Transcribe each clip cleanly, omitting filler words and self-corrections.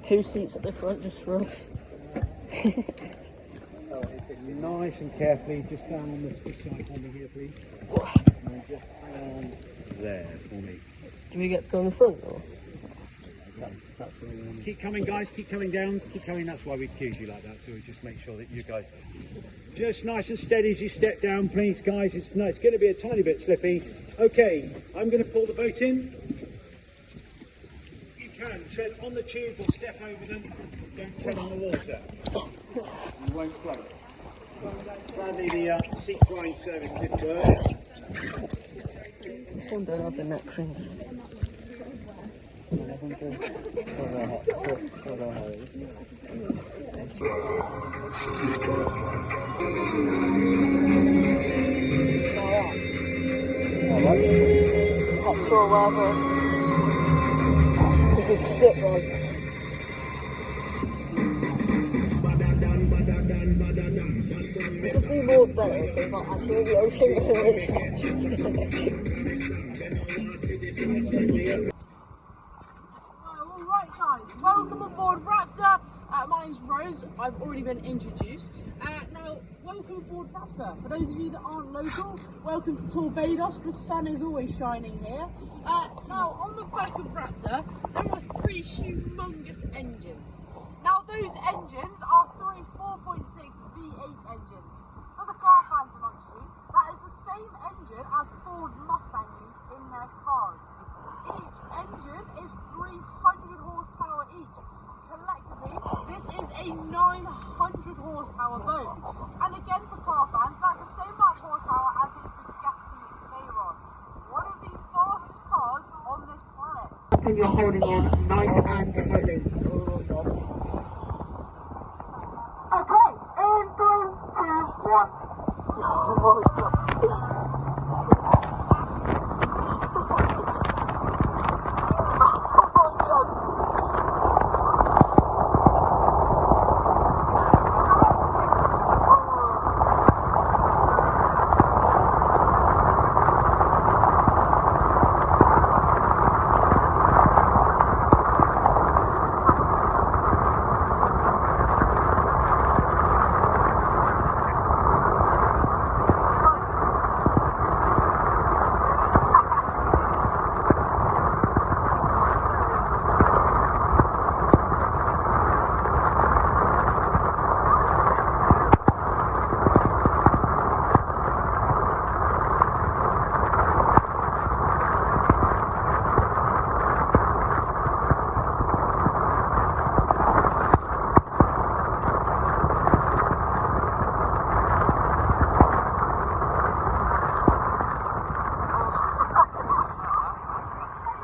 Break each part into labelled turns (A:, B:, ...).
A: 2 seats at the front just for us.
B: Nice and carefully, just down on this side for me here, please. And just hang on there for me.
A: Do we get to go in the front or?
B: That's where we want to... Keep coming, guys, keep coming down, keep coming. That's why we cued you like that, so we just make sure that you guys just nice and steady as you step down, please, guys. It's going to be a tiny bit slippy. Okay, I'm going to pull the boat in. You can tread on the tube or step over them. Don't tread on the water. You won't float. Sadly, the seat grind service didn't work.
A: This one don't have the neck thing. Not sure whether this is stick right. This would be more better if they not actually the ocean.
C: Alright guys, welcome aboard Raptor. My name's Rose, I've already been introduced. Now, welcome aboard Raptor. For those of you that aren't local, welcome to Torbados. The sun is always shining here. Now, on the back of Raptor, there are 3 humongous engines. Now, those engines are 3 4.6 V8 engines. For the car fans amongst you, that is the same engine as Ford Mustang use in their cars. Each engine is 300 horsepower each. Collectively, this is a 900 horsepower boat. And again, for car fans, that's the same amount of horsepower as a Bugatti Veyron. One of the fastest cars on this planet.
D: And you're holding on nice and tightly. Okay, in 3, 2, 1.
A: Oh my god.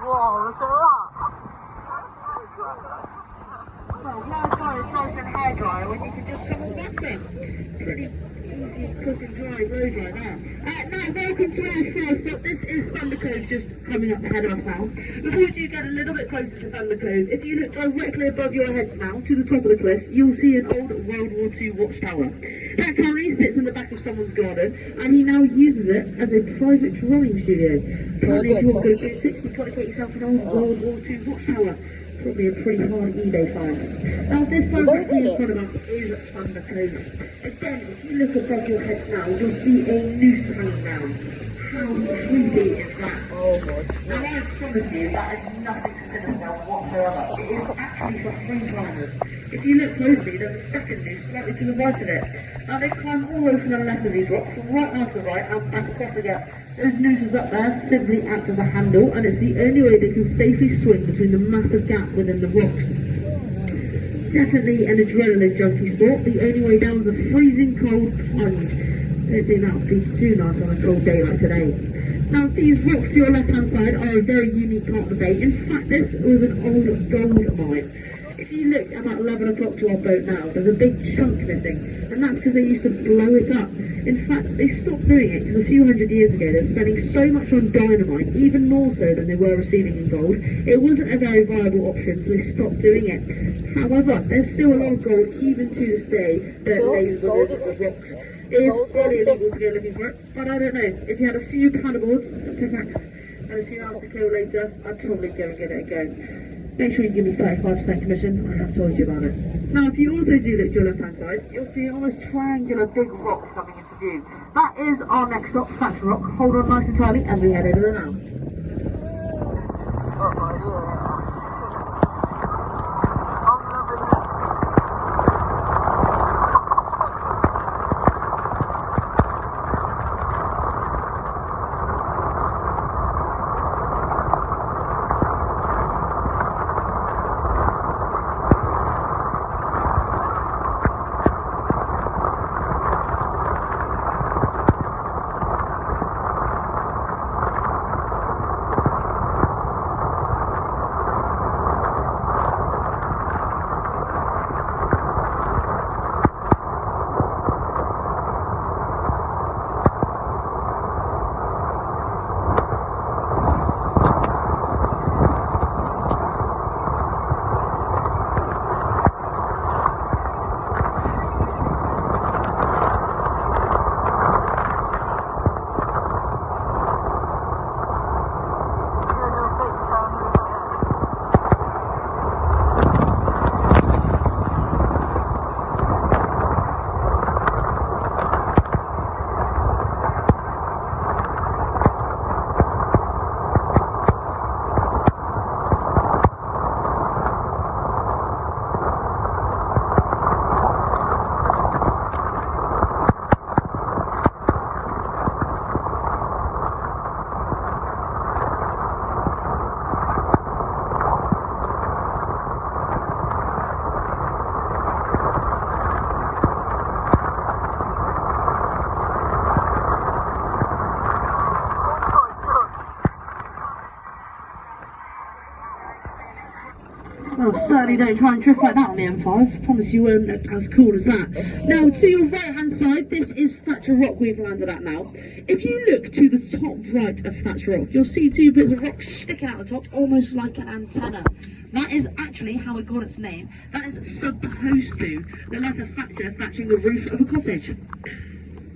A: Wow, look at that!
D: Well, now got a Dyson hairdryer when you can just come and get it. Pretty easy quick and dry road right now. Now, welcome to our first stop. This is Thunder Cove just coming up ahead of us now. Before we do get a little bit closer to Thunder Cove, if you look directly above your heads now to the top of the cliff, you'll see an old World War II watchtower. That currently sits in the back of someone's garden, and he now uses it as a private drawing studio. Apparently, if you want to go to 6, you've got to get yourself an old World War II watchtower. Probably a pretty hard eBay find. Now, this directly in front of us is Thunder Cove. Again, if you look above your heads now, you'll see a noose hanging down. How creepy is that?
A: Oh my god.
D: Now, I promise you, that is nothing sinister whatsoever. It is actually for free climbers. If you look closely, there's a second noose slightly to the right of it. Now, they climb all the way from the left of these rocks, right out to the right, and back across the gap. Those nooses up there simply act as a handle, and it's the only way they can safely swing between the massive gap within the rocks. Definitely an adrenaline junkie sport. The only way down is a freezing cold plunge. Don't think that would be too nice on a cold day like today. Now, these rocks to your left-hand side are a very unique part of the bay. In fact, this was an old gold mine. If you look about 11 o'clock to our boat now, there's a big chunk missing, and that's because they used to blow it up. In fact, they stopped doing it because a few hundred years ago they were spending so much on dynamite, even more so than they were receiving in gold. It wasn't a very viable option, so they stopped doing it. However, there's still a lot of gold, even to this day, that lays within the rocks. It is fairly illegal to go looking for it, but I don't know. If you had a few paddleboards, pickaxe, and a few hours to kill later, I'd probably go and give it a go. make sure you give me 35% commission. I have told you about it. Now, if you also do look to your left-hand side, you'll see an almost triangular big rock coming into view. That is our next stop, Thatcher Rock. Hold on nice and tightly as we head over there now. Well, certainly don't try and drift like that on the M5. Promise you won't look as cool as that. Now, to your right-hand side, this is Thatcher Rock we've landed at now. If you look to the top right of Thatcher Rock, you'll see two bits of rock sticking out the top, almost like an antenna. That is actually how it got its name. That is supposed to look like a thatcher thatching the roof of a cottage.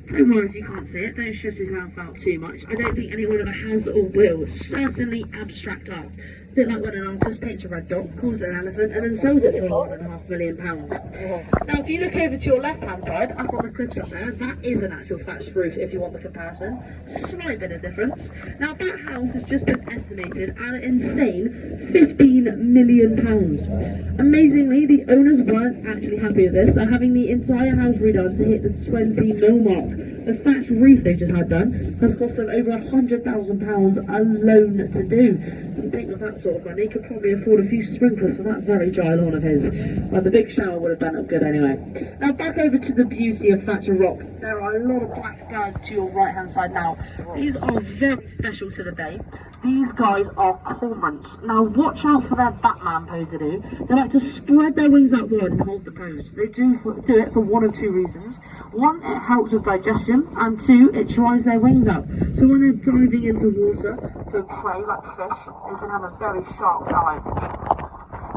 D: Don't worry if you can't see it, don't stress his mouth out too much. I don't think anyone ever has or will. Certainly abstract art. A bit like when an artist paints a red dot, calls it an elephant, and then sells it for £1.5 million. Now, if you look over to your left-hand side, up on the cliffs up there, that is an actual thatched roof, if you want the comparison. Slight bit of difference. Now, that house has just been estimated at an insane £15 million. Amazingly, the owners weren't actually happy with this. They're having the entire house redone to hit the 20 mil mark. The thatched roof they've just had done has cost them over £100,000 alone to do. You think with that sort of money, he could probably afford a few sprinklers for that very dry lawn of his. Well, the big shower would have done it good anyway. Now back over to the beauty of Thatcher Rock. There are a lot of black birds to your right hand side now. These are very special to the bay. These guys are cormorants. Now watch out for their Batman pose they do. They like to spread their wings out wide and hold the pose. They do it for one of two reasons. One, it helps with digestion, and two, it dries their wings out. So when they're diving into water for prey like fish, they can have a very sharp dive.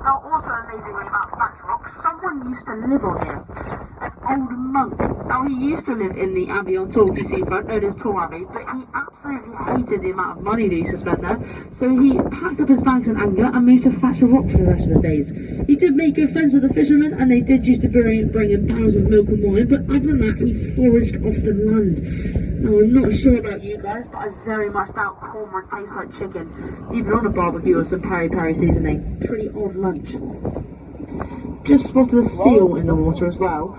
D: Now also amazingly about Thatcher Rock, someone used to live on here. An old monk. Now he used to live in the Abbey on Torquay seafront, known as Tor Abbey, but he absolutely hated the amount of money they used to spend there, so he packed up his bags in anger and moved to Thatcher Rock for the rest of his days. He did make good friends with the fishermen, and they did used to bring him barrels of milk and wine, but other than that, he foraged off the land. Now I'm not sure about you guys, but I very much doubt cormorant tastes like chicken, even on a barbecue or some peri-peri seasoning. Pretty odd lunch. Just spotted a seal in the water as well.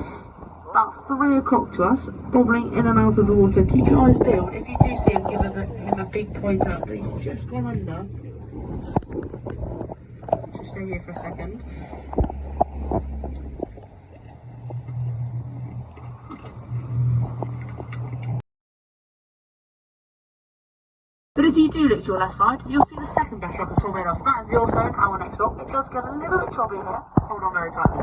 D: About 3 o'clock to us, bobbling in and out of the water. Keep your eyes peeled. If you do see him, give him a big point out. But he's just gone under. Just stay here for a second. But if you do look to your left side, you'll see the second best rock of Tornadoes. That is the Yellowstone, our next stop. It does get a little bit choppy here. Hold on very tightly.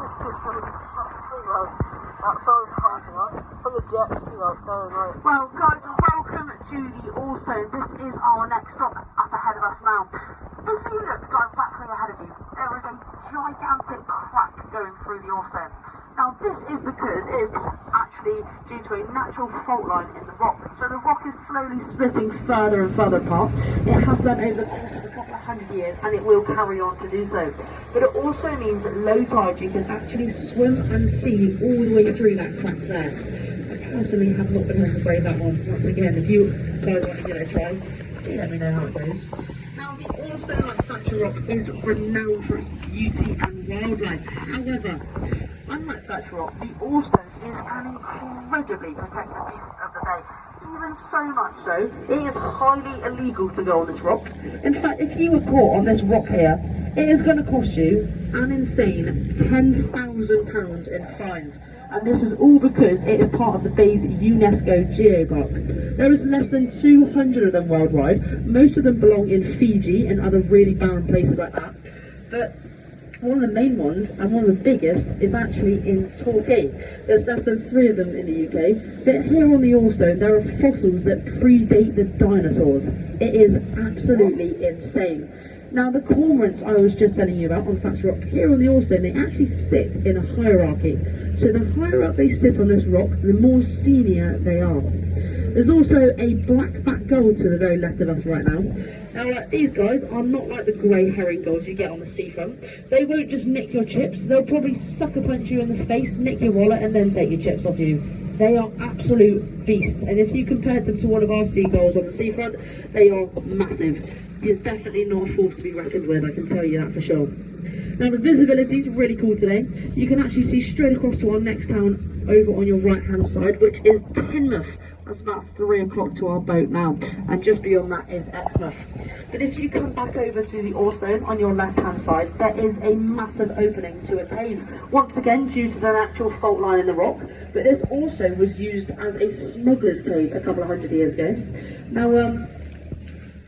A: missed it, so it's that sounds hard, you know. From the jet ski, like, going right.
D: Well, guys, welcome to the Allstone. This is our next stop up ahead of us now. If you look directly ahead of you, there is a gigantic crack going through the Allstone. Now, this is because it is actually due to a natural fault line in the rock. So the rock is slowly splitting further and further apart. It has done over the course of a couple of hundred years, and it will carry on to do so. But it also means that low tide, you can actually swim and see all the way through that crack there. I personally have not been able to brave that one. Once again, if you guys want to give it a try, let me know how it goes. Now, the Allstone, like Thatcher Rock, is renowned for its beauty and wildlife. However, unlike Thatcher Rock, the Allstone is an incredibly protected piece of the bay. Even so much so, it is highly illegal to go on this rock. In fact, if you were caught on this rock here, it is going to cost you an insane £10,000 in fines. And this is all because it is part of the bay's UNESCO Geopark. There is less than 200 of them worldwide. Most of them belong in Fiji and other really barren places like that. But one of the main ones, and one of the biggest, is actually in Torquay. There's less than 3 of them in the UK, but here on the Allstone there are fossils that predate the dinosaurs. It is absolutely insane. Now, the cormorants I was just telling you about on Thatcher Rock, here on the Allstone, they actually sit in a hierarchy. So the higher up they sit on this rock, the more senior they are. There's also a black-backed gull to the very left of us right now. Now, these guys are not like the grey herring gulls you get on the seafront. They won't just nick your chips, they'll probably sucker punch you in the face, nick your wallet, and then take your chips off you. They are absolute beasts, and if you compared them to one of our seagulls on the seafront, they are massive. It's definitely not a force to be reckoned with, I can tell you that for sure. Now, the visibility is really cool today. You can actually see straight across to our next town over on your right hand side, which is Teignmouth. That's about 3 o'clock to our boat now, and just beyond that is Exmouth. But if you come back over to the Allstone on your left hand side, there is a massive opening to a cave, once again due to the natural fault line in the rock. But this also was used as a smuggler's cave a couple of hundred years ago. Now,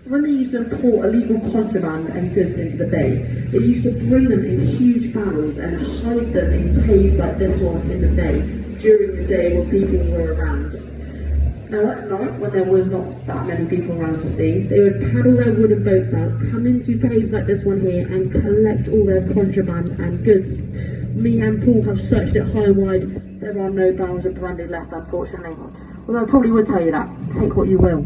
D: when they used to import illegal contraband and goods into the bay, they used to bring them in huge barrels and hide them in caves like this one in the bay during the day when people were around. Now, at night, when there was not that many people around to see, they would paddle their wooden boats out, come into caves like this one here, and collect all their contraband and goods. Me and Paul have searched it high and wide. There are no barrels of brandy left, unfortunately. Although I probably would tell you that. Take what you will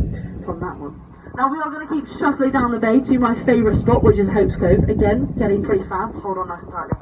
D: from that one. Now, we are going to keep shuttling down the bay to my favourite spot, which is Hope's Cove. Again, getting pretty fast. Hold on nice and tightly.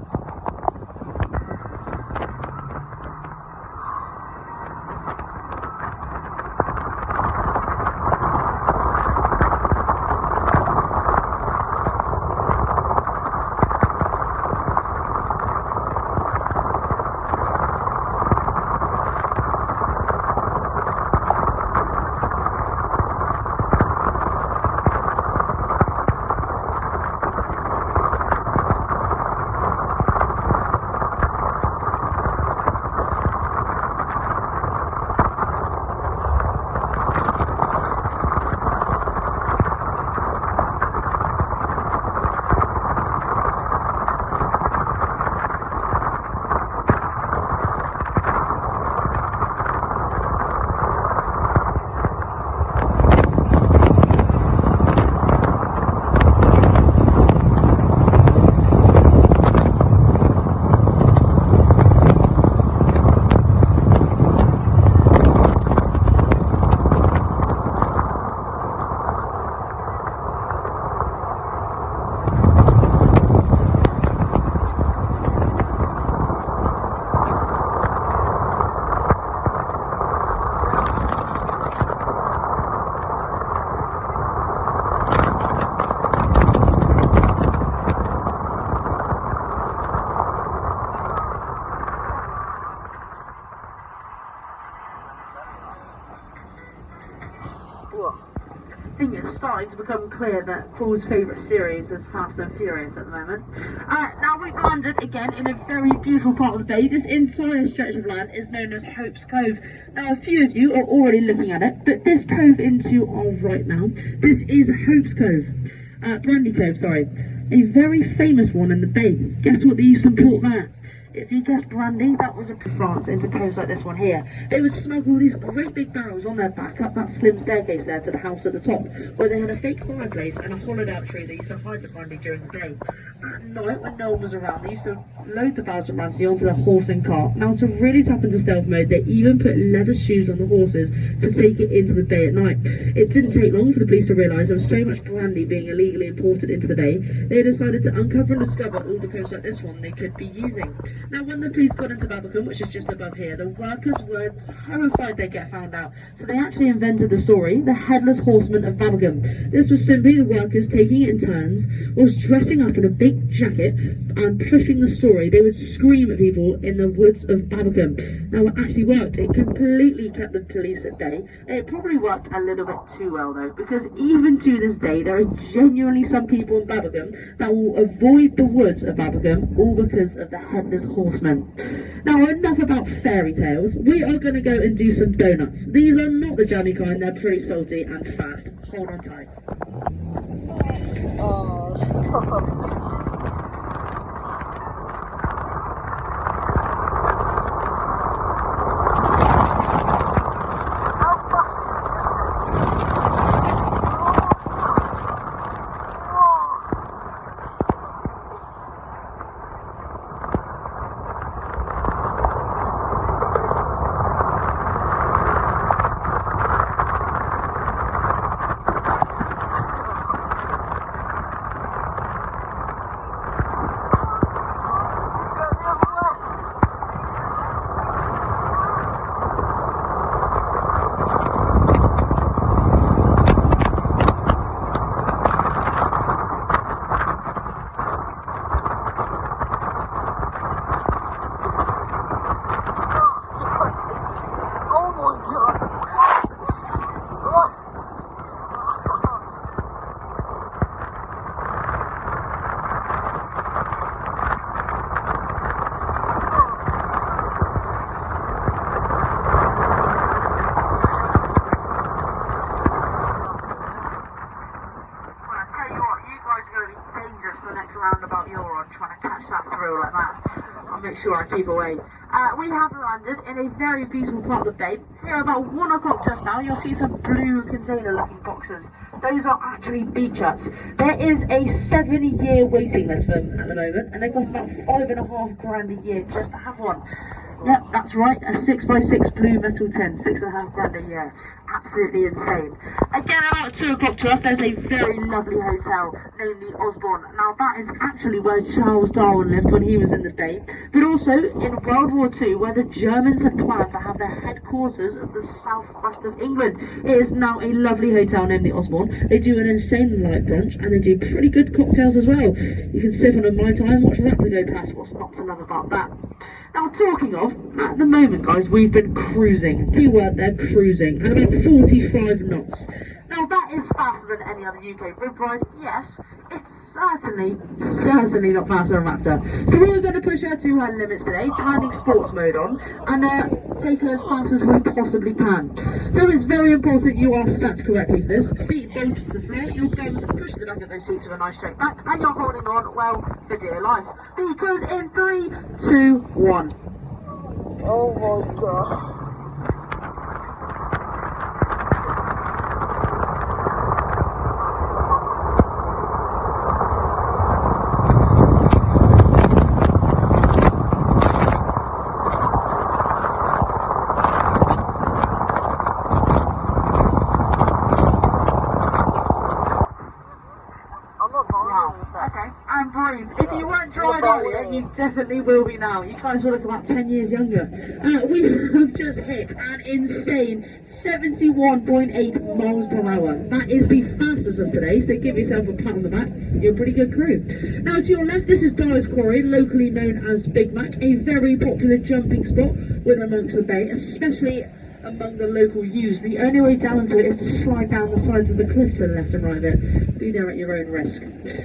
D: I think it's starting to become clear that Paul's favourite series is Fast and Furious at the moment. Now we've landed again in a very beautiful part of the bay. This entire stretch of land is known as Hope's Cove. Now, a few of you are already looking at it, but this cove into our right now, this is Hope's Cove. Brandy Cove, sorry. A very famous one in the bay. Guess what they used to import there? If you guessed brandy, that was a France into coves like this one here. They would smuggle these great big barrels on their back up that slim staircase there to the house at the top, where they had a fake fireplace and a hollowed out tree they used to hide the brandy during the day. At night, when no one was around, they used to load the barrels of brandy onto the horse and cart. Now, to really tap into stealth mode, they even put leather shoes on the horses to take it into the bay at night. It didn't take long for the police to realise there was so much brandy being illegally imported into the bay, they decided to uncover and discover all the coves like this one they could be using. Now, when the police got into Babacombe, which is just above here, the workers were terrified they'd get found out, so they actually invented the story, the Headless Horseman of Babacombe. This was simply the workers taking it in turns, was dressing up in a big jacket and pushing the story. They would scream at people in the woods of Babacombe. Now, it actually worked. It completely kept the police at bay. It probably worked a little bit too well, though, because even to this day, there are genuinely some people in Babacombe that will avoid the woods of Babacombe, all because of the Headless Horseman. Now, enough about fairy tales. We are going to go and do some donuts. These are not the jammy kind. They're pretty salty and fast. Hold on tight.
A: Oh.
D: The next roundabout you're on, trying to catch that thrill like that. I'll make sure I keep away. We have landed in a very beautiful part of the bay. Here about 1 o'clock just now, you'll see some blue container looking boxes. Those are actually beach huts. There is a 7-year waiting list for them at the moment, and they cost about £5.5 grand a year just to have one. Yep, that's right, a 6x6 blue metal tin, £6.5 grand a year. Absolutely insane. Again, about 2 o'clock to us, there's a very lovely hotel named the Osborne. Now, that is actually where Charles Darwin lived when he was in the bay, but also in World War II, where the Germans had planned to have their headquarters of the southwest of England. It is now a lovely hotel named the Osborne. They do an insane light brunch, and they do pretty good cocktails as well. You can sip on a Mai Tai and watch Raptor go past. What's not to love about that? Now, talking of, at the moment, guys, we've been cruising. Keyword there, cruising, at about 45 knots. Now, that is faster than any other UK rib ride, yes. It's certainly not faster than Raptor. So we're going to push her to her limits today, turning sports mode on, and take her as fast as we possibly can. So it's very important you are sat correctly for this. Feet bent to the floor, your thumbs push the back of those seats with a nice straight back, and you're holding on, well, for dear life. Because in 3, 2, 1.
A: Oh my god.
D: If you weren't dried earlier, you definitely will be now. You guys will look about 10 years younger. We have just hit an insane 71.8 miles per hour. That is the fastest of today, so give yourself a pat on the back. You're a pretty good crew. Now to your left, this is Dyer's Quarry, locally known as Big Mac, a very popular jumping spot with amongst the bay, especially among the local youths. The only way down to it is to slide down the sides of the cliff to the left and right of it. Be there at your own risk.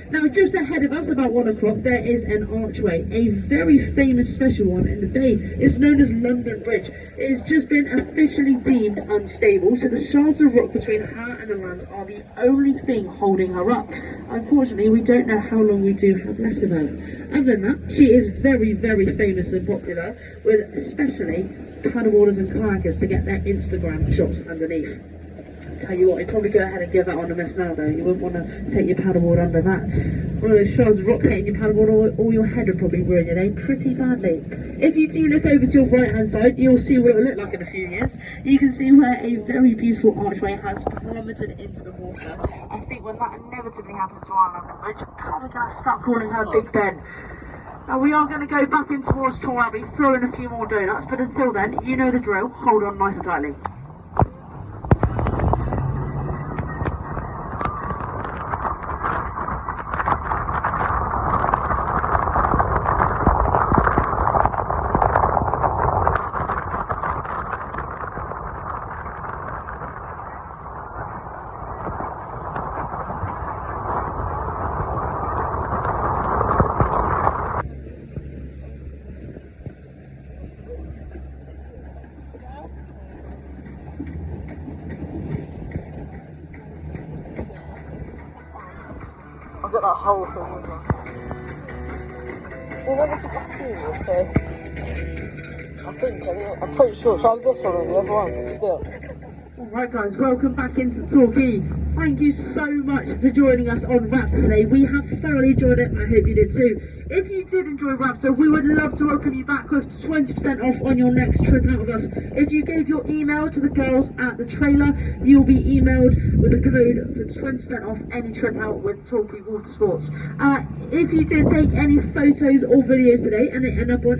D: Now, just ahead of us, about 1 o'clock, there is an archway, a very famous special one in the bay. It's known as London Bridge. It has just been officially deemed unstable, so the shards of rock between her and the land are the only thing holding her up. Unfortunately, we don't know how long we do have left of her. Other than that, she is very, very famous and popular with especially paddleboarders and kayakers to get their Instagram shots underneath. Tell you what, you'd probably go ahead and give that on a miss now though. You wouldn't want to take your paddleboard under that. One of those shots of rock hitting your paddleboard or your head would probably ruin your day pretty badly. If you do look over to your right hand side, you'll see what it will look like in a few years. You can see where a very beautiful archway has plummeted into the water. I think when that inevitably happens to our London Bridge, I'm probably going to start calling her Big Ben. Now we are going to go back in towards Tor Abbey, throw in a few more donuts, but until then, you know the drill, hold on nice and tightly.
A: I've got that whole thing with me. Well, this is bacteria, so I think anyway. I'm pretty sure it's either this one or the other one, but still.
D: Alright guys, welcome back into Torquay. Thank you so much for joining us on Raptor today. We have thoroughly enjoyed it, I hope you did too. If you did enjoy Raptor, we would love to welcome you back with 20% off on your next trip out with us. If you gave your email to the girls at the trailer, you'll be emailed with a code for 20% off any trip out with Torquay Water Sports. If you did take any photos or videos today and they end up on